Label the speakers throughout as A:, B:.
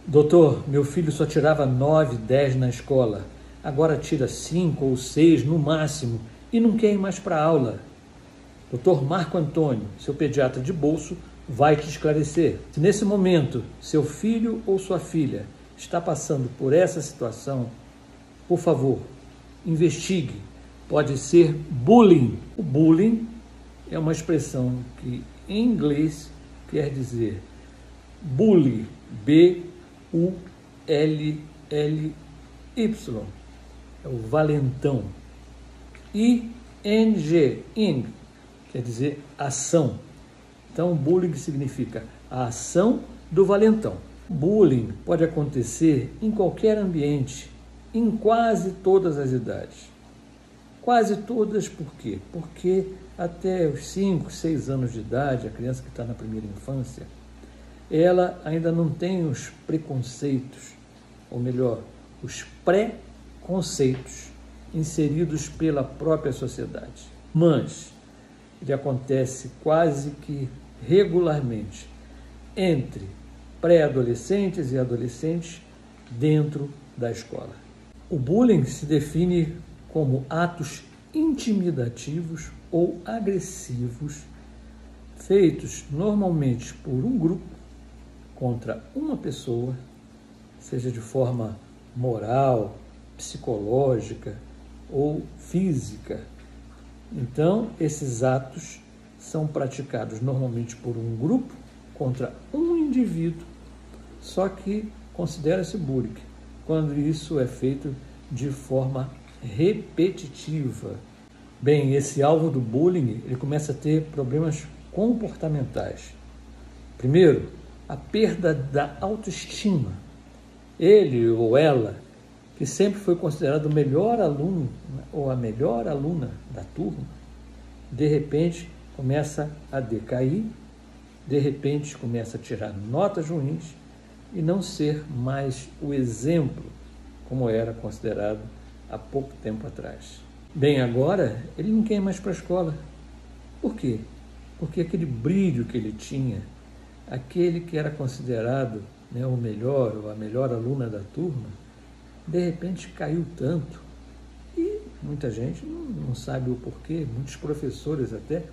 A: Doutor, meu filho só tirava 9, 10 na escola. Agora tira 5 ou 6 no máximo e não quer ir mais para a aula. Doutor Marco Antônio, seu pediatra de bolso, vai te esclarecer. Se nesse momento seu filho ou sua filha está passando por essa situação, por favor, investigue. Pode ser bullying. O bullying é uma expressão que em inglês quer dizer bully, B-U-L-L-Y, é o valentão. I-N-G, ing, quer dizer ação. Então, bullying significa a ação do valentão. Bullying pode acontecer em qualquer ambiente, em quase todas as idades. Quase todas, por quê? Porque até os 5, 6 anos de idade, a criança que está na primeira infância, ela ainda não tem os preconceitos, ou melhor, os pré-conceitos inseridos pela própria sociedade. Mas ele acontece quase que regularmente entre pré-adolescentes e adolescentes dentro da escola. O bullying se define como atos intimidativos ou agressivos feitos normalmente por um grupo contra uma pessoa, seja de forma moral, psicológica ou física. Então, esses atos são praticados normalmente por um grupo contra um indivíduo, só que considera-se bullying quando isso é feito de forma repetitiva. Bem, esse alvo do bullying, ele começa a ter problemas comportamentais. Primeiro, a perda da autoestima. Ele ou ela, que sempre foi considerado o melhor aluno ou a melhor aluna da turma, de repente começa a decair, de repente começa a tirar notas ruins e não ser mais o exemplo como era considerado há pouco tempo atrás. Bem, agora ele não quer ir mais para a escola. Por quê? Porque aquele brilho que ele tinha, aquele que era considerado, o melhor ou a melhor aluna da turma, de repente caiu tanto. E muita gente não sabe o porquê, muitos professores até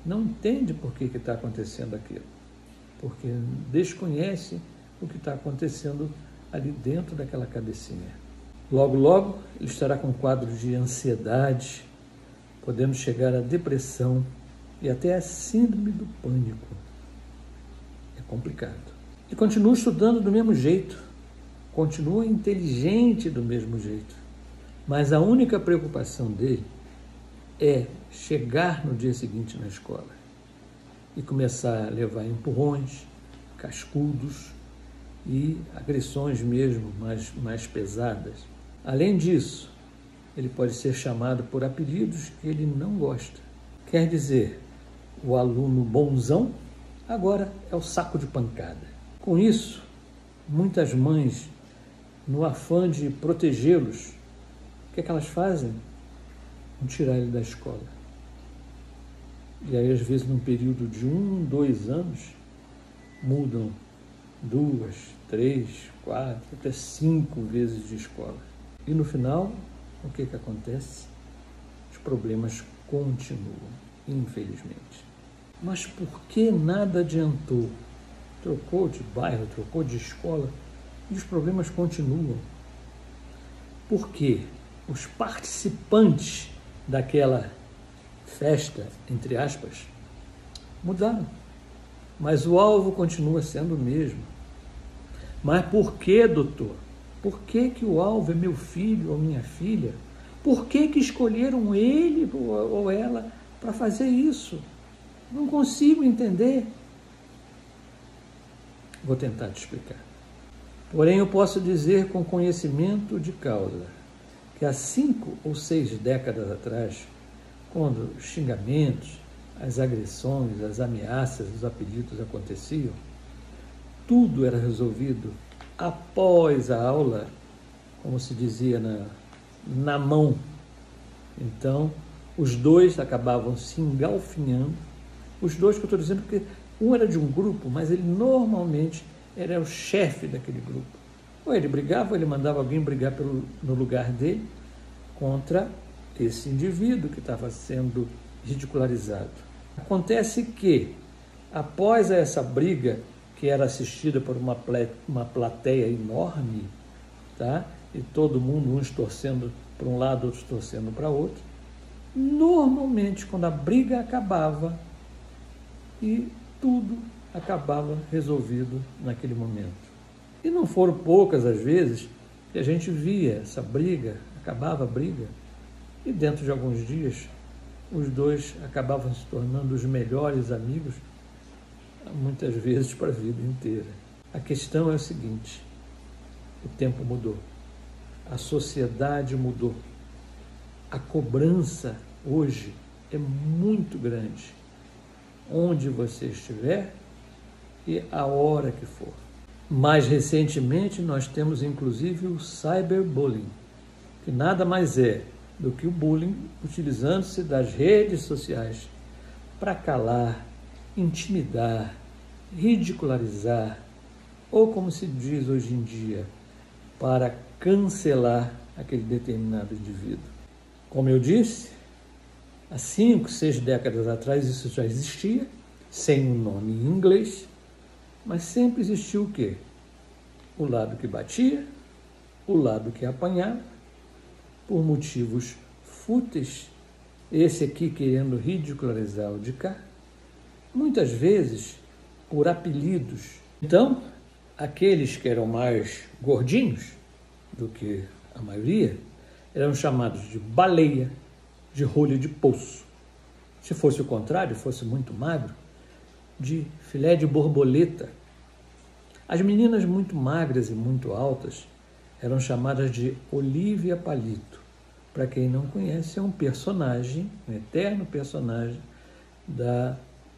A: não entendem por que está acontecendo aquilo, porque desconhecem o que está acontecendo ali dentro daquela cabecinha. Logo, logo, ele estará com quadros de ansiedade, podendo chegar à depressão e até a síndrome do pânico. É complicado. E continua estudando do mesmo jeito, continua inteligente do mesmo jeito, mas a única preocupação dele é chegar no dia seguinte na escola e começar a levar empurrões, cascudos e agressões mesmo mais pesadas. Além disso, ele pode ser chamado por apelidos que ele não gosta. Quer dizer, o aluno bonzão agora é o saco de pancada. Com isso, muitas mães, no afã de protegê-los, o que é que elas fazem? Vão tirar ele da escola. E aí, às vezes, num período de 1, 2 anos, mudam 2, 3, 4, até 5 vezes de escola. E no final, o que acontece? Os problemas continuam, infelizmente. Mas por que nada adiantou? Trocou de bairro, trocou de escola e os problemas continuam. Por quê? Os participantes daquela festa, entre aspas, mudaram. Mas o alvo continua sendo o mesmo. Mas por que, doutor? Por que o alvo é meu filho ou minha filha? Por que escolheram ele ou ela para fazer isso? Não consigo entender. Vou tentar te explicar. Porém, eu posso dizer com conhecimento de causa que há 5 ou 6 décadas atrás, quando os xingamentos, as agressões, as ameaças, os apelidos aconteciam, tudo era resolvido após a aula, como se dizia, na mão. Então, os dois acabavam se engalfinhando. Os dois que eu estou dizendo, porque um era de um grupo, mas ele normalmente era o chefe daquele grupo. Ou ele brigava, ou ele mandava alguém brigar no lugar dele contra esse indivíduo que estava sendo ridicularizado. Acontece que, após essa briga, que era assistida por uma plateia enorme, tá? E todo mundo, uns torcendo para um lado, outros torcendo para outro, normalmente, quando a briga acabava, e tudo acabava resolvido naquele momento. E não foram poucas as vezes que a gente via essa briga, acabava a briga, e dentro de alguns dias os dois acabavam se tornando os melhores amigos, muitas vezes para a vida inteira. A questão é o seguinte: o tempo mudou, a sociedade mudou, a cobrança hoje é muito grande, onde você estiver e a hora que for. Mais recentemente, nós temos inclusive o cyberbullying, que nada mais é do que o bullying utilizando-se das redes sociais para calar, intimidar, ridicularizar, ou como se diz hoje em dia, para cancelar aquele determinado indivíduo. Como eu disse, há 5, 6 décadas atrás isso já existia, sem um nome em inglês, mas sempre existiu o quê? O lado que batia, o lado que apanhava, por motivos fúteis, esse aqui querendo ridicularizar o de cá, muitas vezes por apelidos. Então, aqueles que eram mais gordinhos do que a maioria, eram chamados de baleia, de rolha de poço. Se fosse o contrário, fosse muito magro, de filé de borboleta. As meninas muito magras e muito altas eram chamadas de Olívia Palito. Para quem não conhece, é um personagem, um eterno personagem da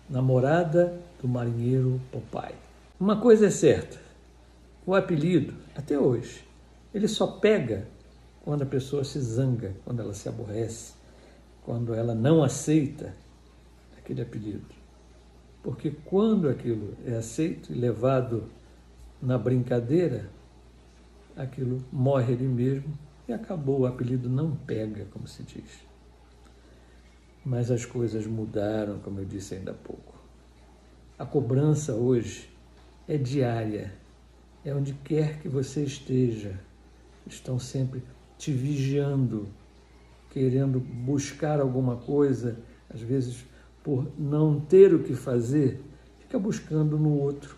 A: namorada do marinheiro Popeye. Uma coisa é certa, o apelido, até hoje, ele só pega quando a pessoa se zanga, quando ela se aborrece, quando ela não aceita aquele apelido. Porque quando aquilo é aceito e levado na brincadeira, aquilo morre ali mesmo e acabou, o apelido não pega, como se diz. Mas as coisas mudaram, como eu disse ainda há pouco. A cobrança hoje é diária, é onde quer que você esteja. Estão sempre te vigiando, querendo buscar alguma coisa, às vezes por não ter o que fazer, fica buscando no outro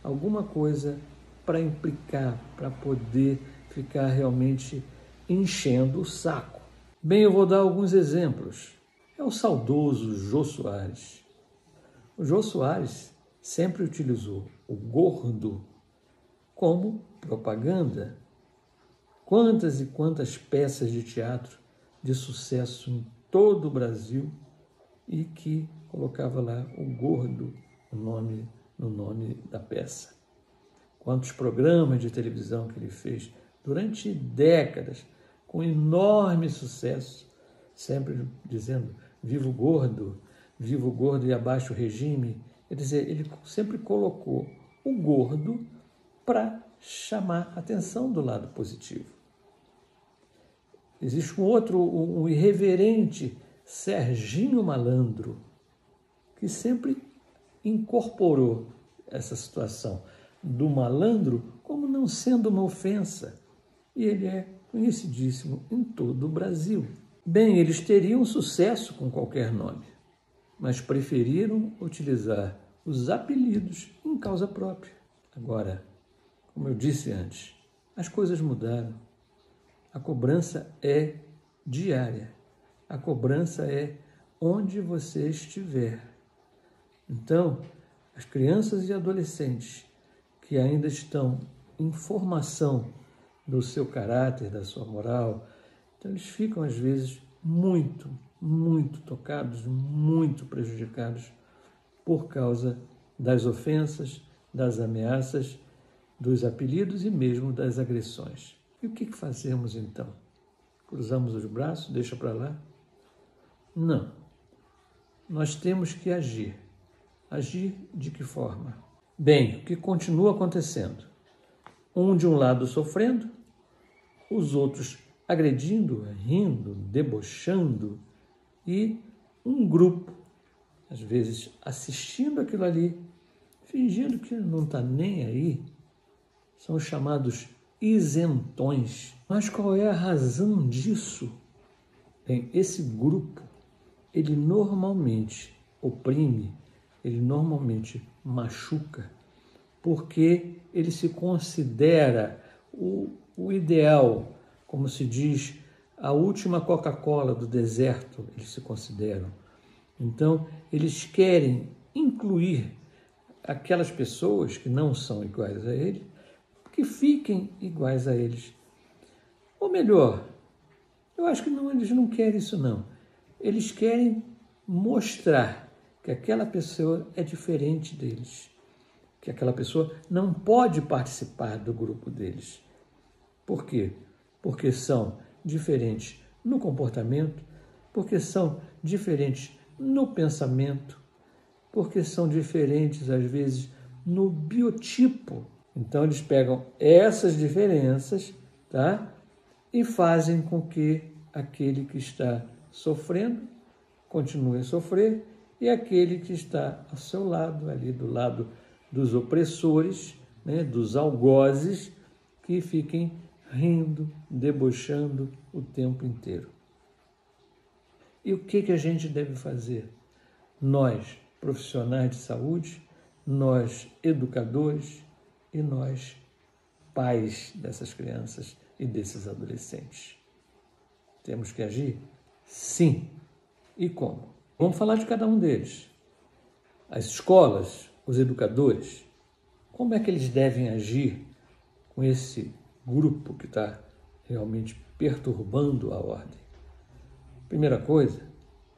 A: alguma coisa para implicar, para poder ficar realmente enchendo o saco. Bem, eu vou dar alguns exemplos. É o saudoso Jô Soares. O Jô Soares sempre utilizou o gordo como propaganda. Quantas e quantas peças de teatro de sucesso em todo o Brasil e que colocava lá o gordo no nome da peça. Quantos programas de televisão que ele fez durante décadas, com enorme sucesso, sempre dizendo viva o gordo e abaixo o regime. Quer dizer, ele sempre colocou o gordo para chamar atenção do lado positivo. Existe um irreverente Serginho Malandro, que sempre incorporou essa situação do malandro como não sendo uma ofensa. E ele é conhecidíssimo em todo o Brasil. Bem, eles teriam sucesso com qualquer nome, mas preferiram utilizar os apelidos em causa própria. Agora, como eu disse antes, as coisas mudaram. A cobrança é diária. A cobrança é onde você estiver. Então, as crianças e adolescentes que ainda estão em formação do seu caráter, da sua moral, então eles ficam às vezes muito, muito tocados, muito prejudicados por causa das ofensas, das ameaças, dos apelidos e mesmo das agressões. E o que fazemos então? Cruzamos os braços, deixa para lá? Não. Nós temos que agir. Agir de que forma? Bem, o que continua acontecendo? Um de um lado sofrendo, os outros agredindo, rindo, debochando, e um grupo, às vezes, assistindo aquilo ali, fingindo que não está nem aí. São os chamados isentões. Mas qual é a razão disso? Bem, esse grupo, ele normalmente oprime, ele normalmente machuca, porque ele se considera o ideal, como se diz, a última Coca-Cola do deserto, eles se consideram. Então, eles querem incluir aquelas pessoas que não são iguais a ele, que fiquem iguais a eles. Ou melhor, eu acho que não, eles não querem isso não. Eles querem mostrar que aquela pessoa é diferente deles, que aquela pessoa não pode participar do grupo deles. Por quê? Porque são diferentes no comportamento, porque são diferentes no pensamento, porque são diferentes, às vezes, no biotipo. Então, eles pegam essas diferenças, tá? E fazem com que aquele que está sofrendo continue a sofrer e aquele que está ao seu lado, ali do lado dos opressores, né, dos algozes, que fiquem rindo, debochando o tempo inteiro. E o que a gente deve fazer? Nós, profissionais de saúde, nós, educadores, e nós, pais dessas crianças e desses adolescentes. Temos que agir? Sim. E como? Vamos falar de cada um deles. As escolas, os educadores, como é que eles devem agir com esse grupo que está realmente perturbando a ordem? Primeira coisa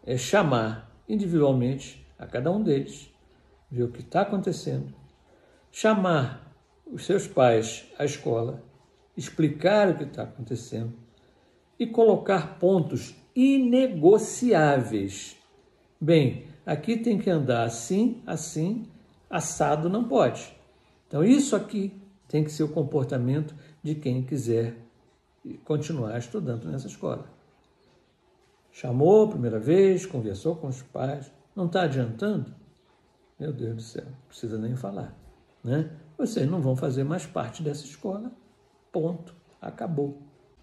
A: é chamar individualmente a cada um deles, ver o que está acontecendo, chamar os seus pais à escola, explicar o que está acontecendo e colocar pontos inegociáveis. Bem, aqui tem que andar assim, assim, assado não pode. Então isso aqui tem que ser o comportamento de quem quiser continuar estudando nessa escola. Chamou a primeira vez, conversou com os pais, não está adiantando? Meu Deus do céu, não precisa nem falar, né? Vocês não vão fazer mais parte dessa escola, ponto, acabou.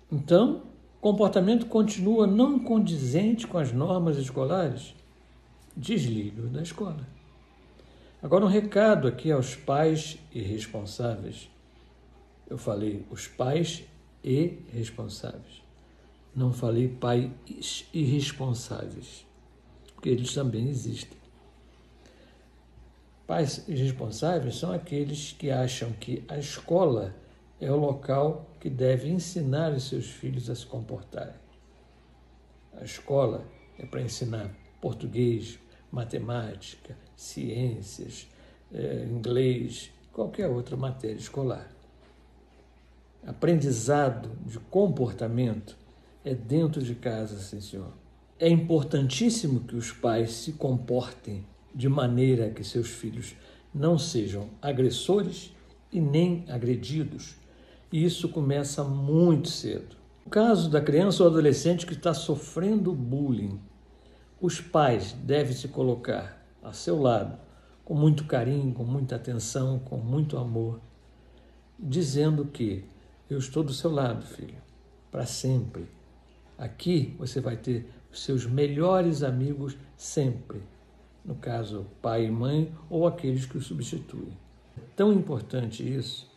A: Então, o comportamento continua não condizente com as normas escolares, desligue-o da escola. Agora, um recado aqui aos pais irresponsáveis. Eu falei os pais e responsáveis. Não falei pais irresponsáveis, porque eles também existem. Pais irresponsáveis são aqueles que acham que a escola é o local que deve ensinar os seus filhos a se comportarem. A escola é para ensinar português, matemática, ciências, inglês, qualquer outra matéria escolar. Aprendizado de comportamento é dentro de casa, sim, senhor. É importantíssimo que os pais se comportem de maneira que seus filhos não sejam agressores e nem agredidos. E isso começa muito cedo. No caso da criança ou adolescente que está sofrendo bullying, os pais devem se colocar a seu lado, com muito carinho, com muita atenção, com muito amor, dizendo que eu estou do seu lado, filho, para sempre. Aqui você vai ter os seus melhores amigos sempre. No caso, pai e mãe ou aqueles que o substituem. É tão importante isso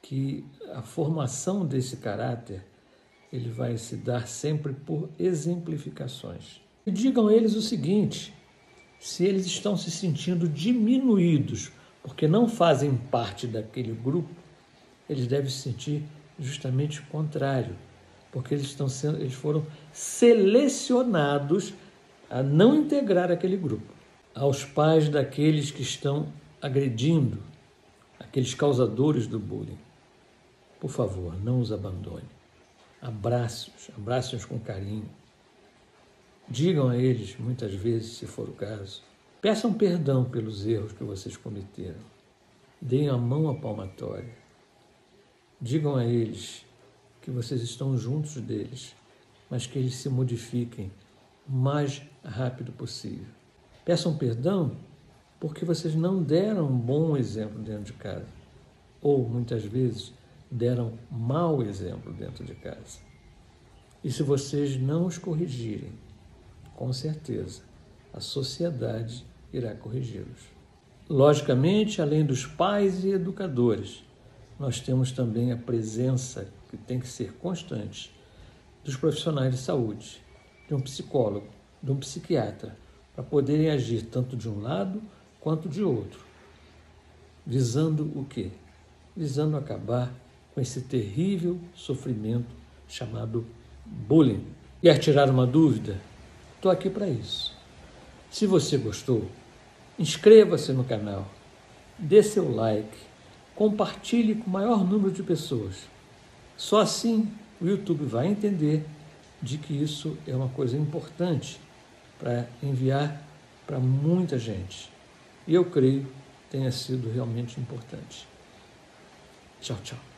A: que a formação desse caráter ele vai se dar sempre por exemplificações. E digam a eles o seguinte: se eles estão se sentindo diminuídos porque não fazem parte daquele grupo, eles devem se sentir justamente o contrário, porque eles foram selecionados a não integrar aquele grupo. Aos pais daqueles que estão agredindo, aqueles causadores do bullying, por favor, não os abandone. Abrace-os com carinho. Digam a eles, muitas vezes, se for o caso, peçam perdão pelos erros que vocês cometeram. Deem a mão à palmatória. Digam a eles que vocês estão juntos deles, mas que eles se modifiquem o mais rápido possível. Peçam perdão porque vocês não deram um bom exemplo dentro de casa, ou muitas vezes deram mau exemplo dentro de casa. E se vocês não os corrigirem, com certeza a sociedade irá corrigi-los. Logicamente, além dos pais e educadores, nós temos também a presença, que tem que ser constante, dos profissionais de saúde, de um psicólogo, de um psiquiatra, para poderem agir tanto de um lado quanto de outro. Visando o quê? Visando acabar com esse terrível sofrimento chamado bullying. Quer tirar uma dúvida? Estou aqui para isso. Se você gostou, inscreva-se no canal, dê seu like, compartilhe com o maior número de pessoas. Só assim o YouTube vai entender de que isso é uma coisa importante para enviar para muita gente. E eu creio que tenha sido realmente importante. Tchau, tchau.